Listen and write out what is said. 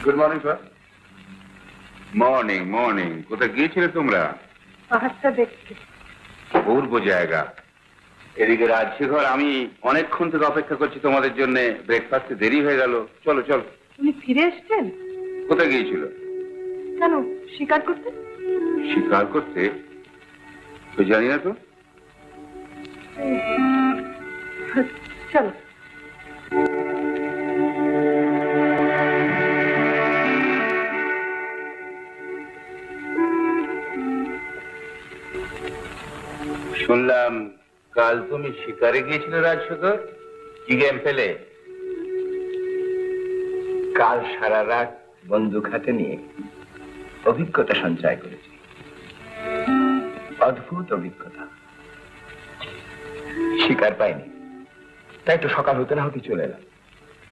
Good morning sir. Morning morning. কোথায় গিয়েছিলে তোমরা? পাহাড়টা দেখতে। পূর্ব জায়গা। এদিকে রাজশেখর, আমি অনেকক্ষণ থেকে অপেক্ষা করছি তোমাদের জন্য। ব্রেকফাস্টে দেরি হয়ে গেল। চলো চলো। উনি ফিরে এসছেন? কোথায় গিয়েছিল? কেন, শিকার করতে? শিকার করতে? তো জানি না তো। চলো। শুনলাম কাল তুমি শিকারে গিয়েছিলে রাজশেখর। কি গেম পেলে? কাল সারা রাত বন্দুক হাতে নিয়ে অভিজ্ঞতা সঞ্চয় করেছি। অদ্ভুত অভিজ্ঞতা। শিকার পাইনি, তাই তো সকাল হতে না হতে চলে এলাম।